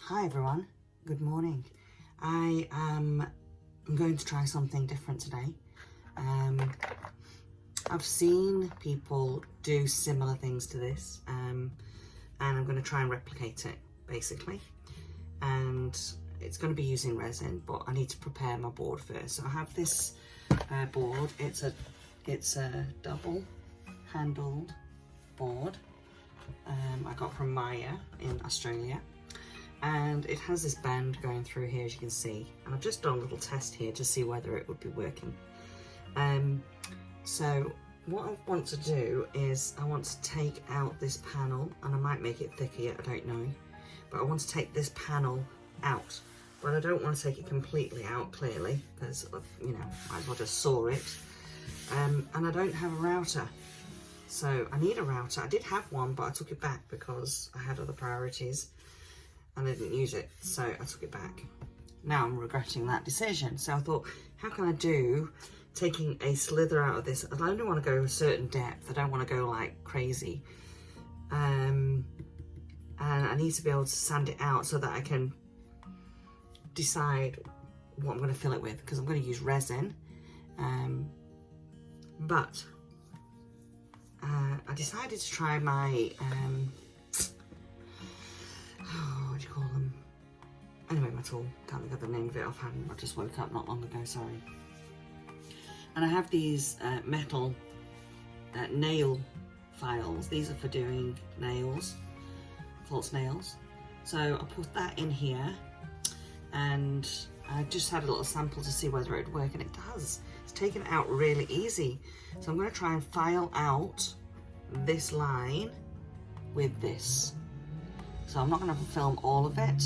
Hi everyone, good morning. I'm going to try something different today. I've seen people do similar things to this, and I'm going to try and replicate it basically. And it's going to be using resin, but I need to prepare my board first. So I have this board. It's a double handled board. I got from Maya in Australia. And it has this band going through here, as you can see, and I've just done a little test here to see whether it would be working. So what I want to do is I want to take out this panel, and I might make it thicker yet, I don't know, but I want to take this panel out, but I don't want to take it completely out clearly because, you know, might as well just saw it. And I don't have a router, so I need a router. I did have one, but I took it back because I had other priorities and I didn't use it, so I took it back. Now I'm regretting that decision. So I thought, how can I do taking a slither out of this? I only want to go a certain depth. I don't want to go like crazy. And I need to be able to sand it out so that I can decide what I'm going to fill it with, because I'm going to use resin. But I decided to try my what do you call them? Anyway, my tool. Can't think of the name of it offhand. I just woke up not long ago, sorry. And I have these metal nail files. These are for doing nails, false nails. So I put that in here, and I just had a little sample to see whether it would work, and it does. It's taken it out really easy. So I'm going to try and file out this line with this. So I'm not going to film all of it,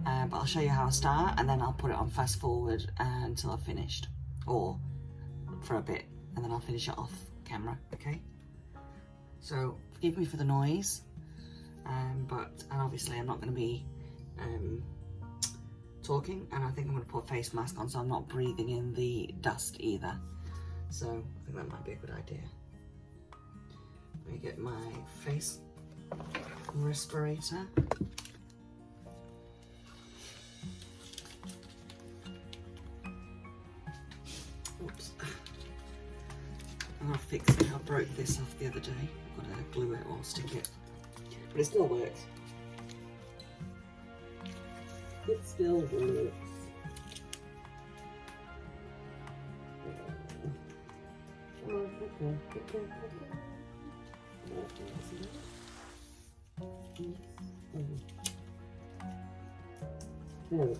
but I'll show you how I start, and then I'll put it on fast forward until I've finished, or for a bit, and then I'll finish it off camera, okay? So forgive me for the noise, and obviously I'm not going to be talking, and I think I'm going to put a face mask on so I'm not breathing in the dust either. So I think that might be a good idea. Let me get my face respirator. Oops. I'm gonna fix it. I broke this off the other day. I've got to glue it or stick it. But it still works. It still works. There we go.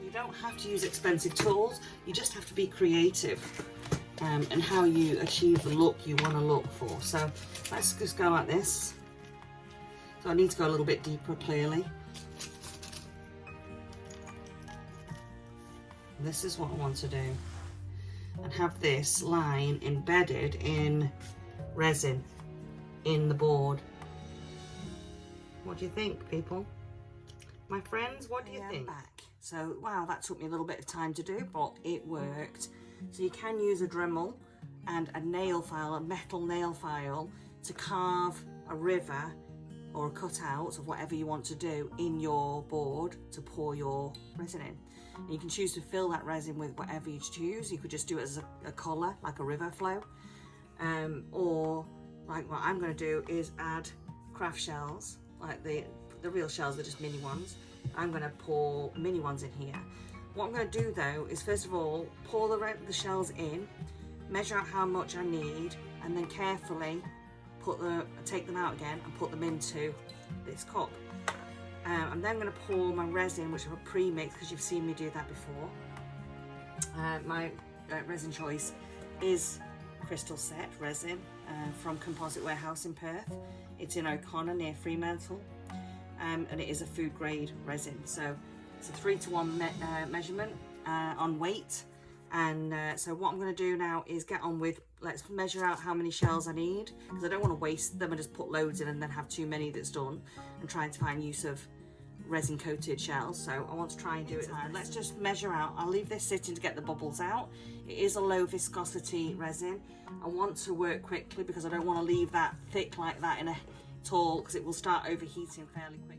You don't have to use expensive tools, you just have to be creative and how you achieve the look you want to look for. So let's just go like this. So I need to go a little bit deeper clearly. This is what I want to do, and have this line embedded in resin in the board. What do you think, people? My friends, what do you think? Back. So, wow, that took me a little bit of time to do, but it worked. So you can use a Dremel and a nail file, a metal nail file, to carve a river or a cutout of whatever you want to do in your board to pour your resin in. And you can choose to fill that resin with whatever you choose. You could just do it as a colour, like a river flow. Or, like what I'm going to do is add craft shells, like the real shells, they're just mini ones. I'm going to pour mini ones in here. What I'm going to do though is, first of all, pour the shells in, measure out how much I need, and then carefully take them out again and put them into this cup. I'm then going to pour my resin, which I've pre-mixed because you've seen me do that before. My resin choice is Crystal Set resin from Composite Warehouse in Perth. It's in O'Connor near Fremantle, and it is a food grade resin. So it's a 3-to-1 measurement on weight. And so what I'm going to do now is get on with, let's measure out how many shells I need, because I don't want to waste them and just put loads in and then have too many that's done, and trying to find use of resin coated shells. So I want to try and do it. Let's just measure out. I'll leave this sitting to get the bubbles out. It is a low viscosity resin. I want to work quickly because I don't want to leave that thick like that in a tall, because it will start overheating fairly quickly.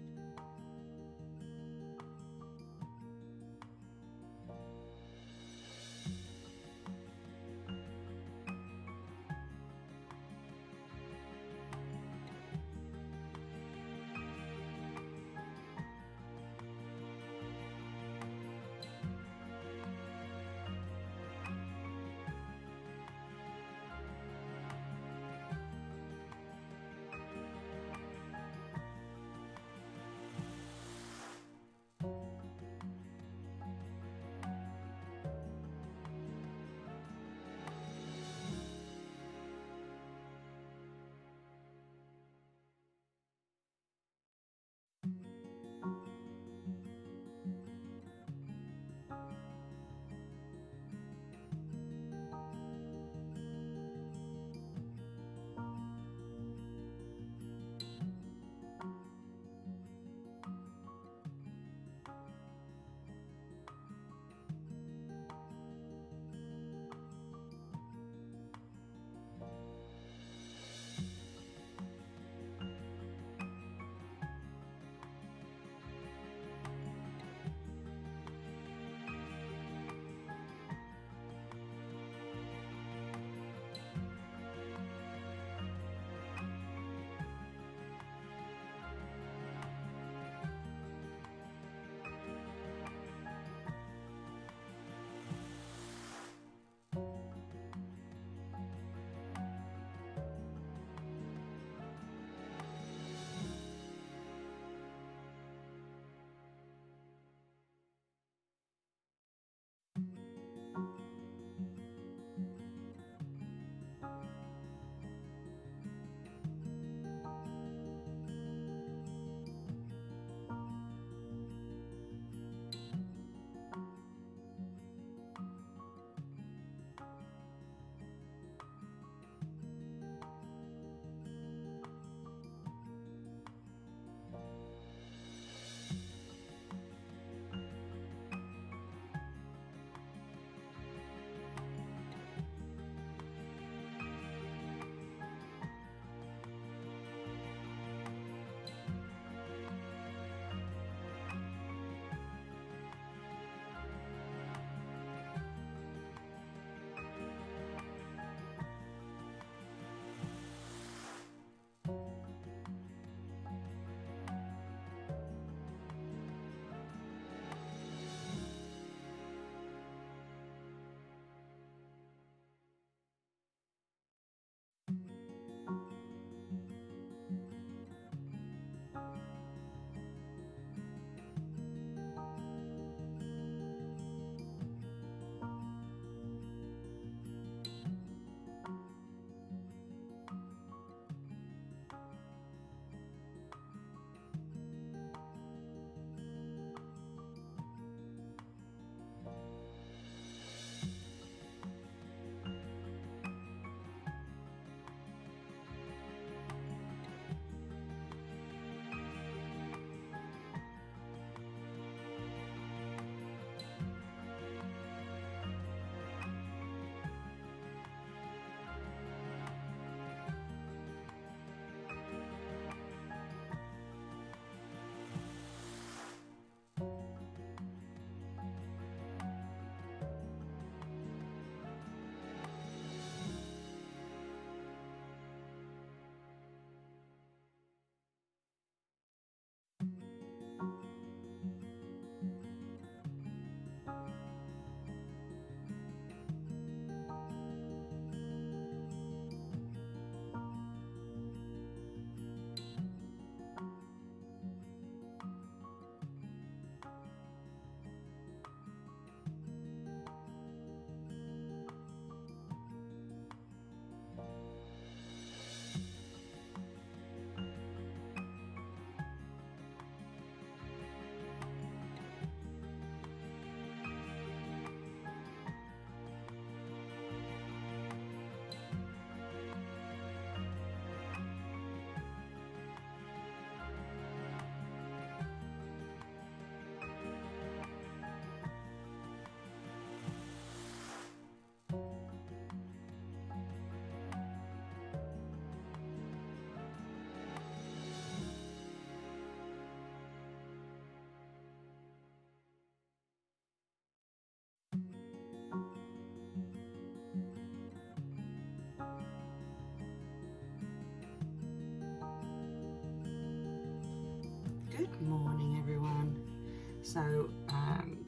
So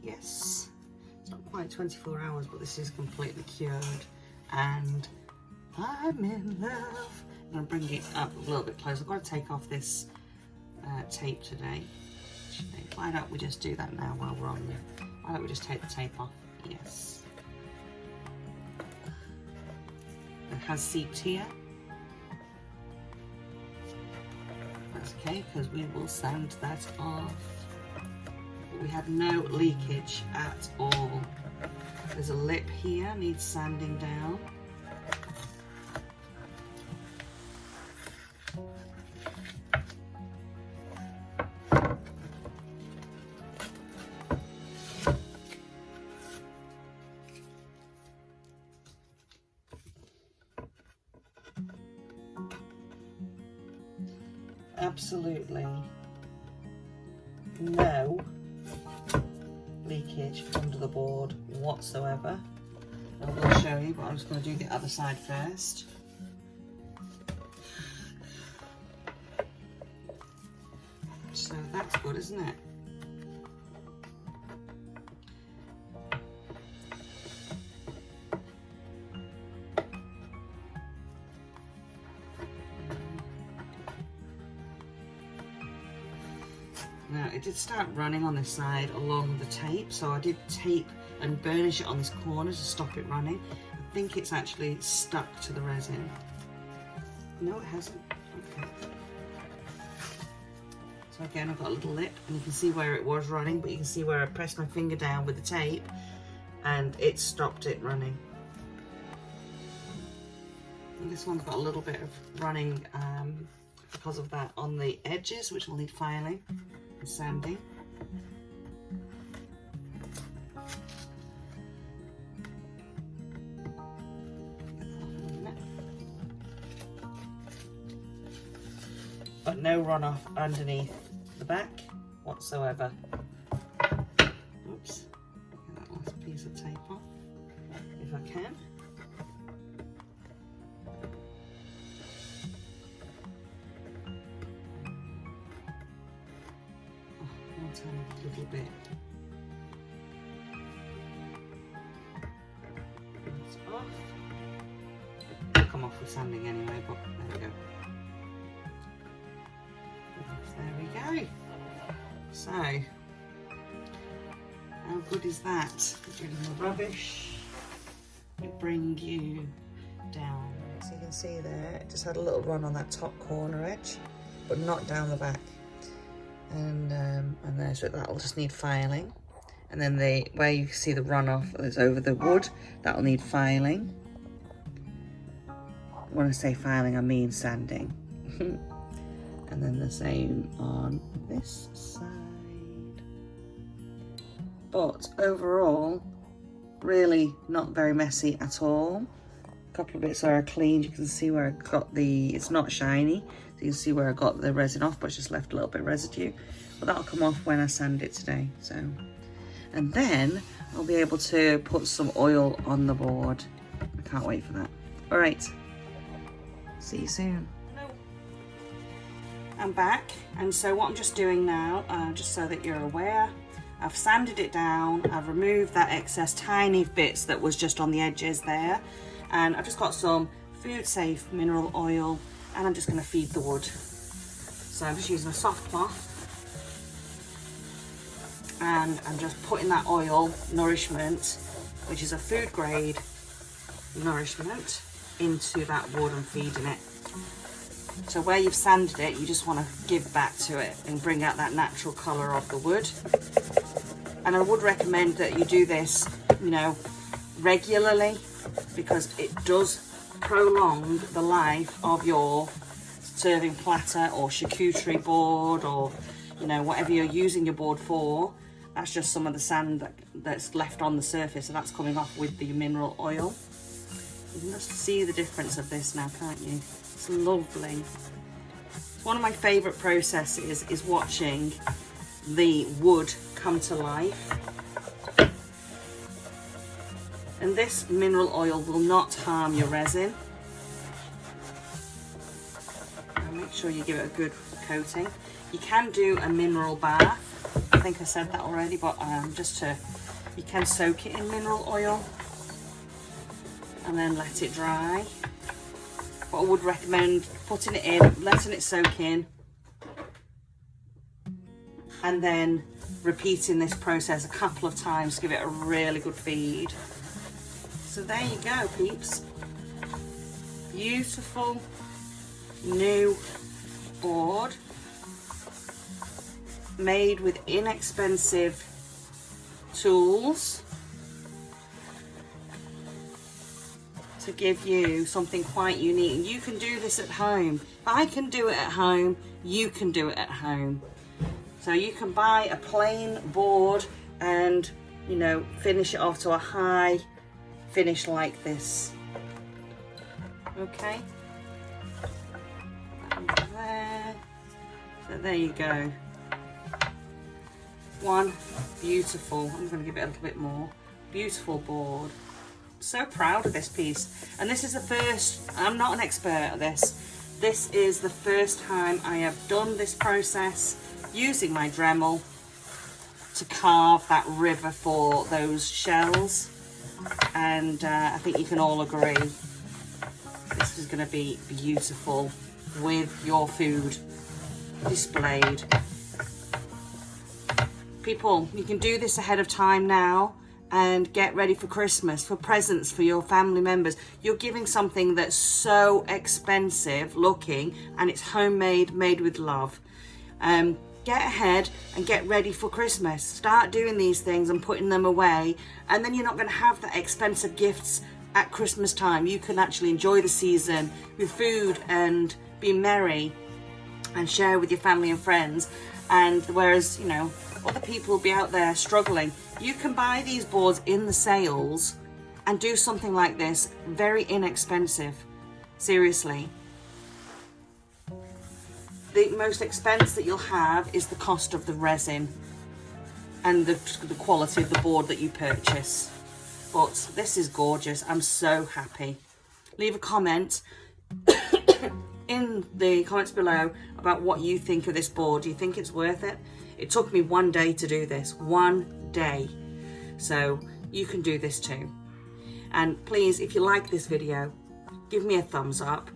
yes, it's not quite 24 hours, but this is completely cured and I'm in love. I'm going to bring it up a little bit closer. I've got to take off this tape today. Why don't we just do that now while we're on there? Why don't we just take the tape off? Yes. It has seeped here. That's okay, because we will sand that off. But we have no leakage at all. There's a lip here, needs sanding down. Absolutely no leakage under the board whatsoever. I will show you, but I'm just going to do the other side first. So that's good, isn't it? Now it did start running on this side along the tape, so I did tape and burnish it on this corner to stop it running. I think it's actually stuck to the resin. No, it hasn't. Okay. So again, I've got a little lip, and you can see where it was running, but you can see where I pressed my finger down with the tape and it stopped it running. And this one's got a little bit of running because of that on the edges, which will need filing and sanding. But no runoff underneath the back whatsoever. Oops, get that last piece of tape off if I can. One tiny little bit. It's off. It'll come off with sanding anyway, but there we go. There we go. So, how good is that? Getting the rubbish, it brings you down. So you can see there, it just had a little run on that top corner edge, but not down the back. And there, so that'll just need filing. And then where you see the runoff that's over the wood, that'll need filing. When I say filing, I mean sanding. And then the same on this side. But overall, really not very messy at all. A couple of bits are cleaned. You can see where I got it's not shiny. So you can see where I got the resin off, but it's just left a little bit of residue. But that'll come off when I sand it today. So, and then I'll be able to put some oil on the board. I can't wait for that. All right, see you soon. I'm back, and so what I'm just doing now, just so that you're aware, I've sanded it down, I've removed that excess tiny bits that was just on the edges there, and I've just got some food safe mineral oil, and I'm just going to feed the wood. So I'm just using a soft cloth, and I'm just putting that oil nourishment, which is a food grade nourishment, into that wood and feeding it. So where you've sanded it, you just want to give back to it and bring out that natural colour of the wood. And I would recommend that you do this, you know, regularly, because it does prolong the life of your serving platter or charcuterie board, or, you know, whatever you're using your board for. That's just some of the sand that's left on the surface, and that's coming off with the mineral oil. You can just see the difference of this now, can't you? It's lovely. One of my favourite processes is watching the wood come to life. And this mineral oil will not harm your resin. And make sure you give it a good coating. You can do a mineral bath. I think I said that already, but you can soak it in mineral oil and then let it dry. But I would recommend putting it in, letting it soak in, and then repeating this process a couple of times to give it a really good feed. So there you go, peeps. Beautiful new board made with inexpensive tools to give you something quite unique. You can do this at home. If I can do it at home, you can do it at home. So you can buy a plain board and, you know, finish it off to a high finish like this. Okay. There. So there you go. One beautiful, I'm going to give it a little bit more, beautiful board. So proud of this piece. And this is the first, I'm not an expert at this. This is the first time I have done this process using my Dremel to carve that river for those shells. And I think you can all agree this is going to be beautiful with your food displayed. People, you can do this ahead of time now and get ready for Christmas, for presents for your family members. You're giving something that's so expensive looking and it's homemade, made with love. Get ahead and get ready for Christmas. Start doing these things and putting them away, and then you're not going to have the expensive gifts at Christmas time. You can actually enjoy the season with food and be merry and share with your family and friends. And whereas, you know, other people will be out there struggling, you can buy these boards in the sales and do something like this, very inexpensive. Seriously. The most expense that you'll have is the cost of the resin and the quality of the board that you purchase. But this is gorgeous. I'm so happy. Leave a comment in the comments below about what you think of this board. Do you think it's worth it? It took me 1 day to do this. 1 day. So you can do this too. And please, if you like this video, give me a thumbs up.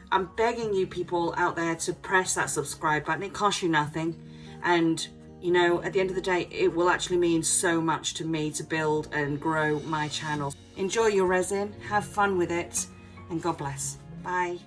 I'm begging you people out there to press that subscribe button. It costs you nothing. And, you know, at the end of the day, it will actually mean so much to me to build and grow my channel. Enjoy your resin, have fun with it, and God bless. Bye.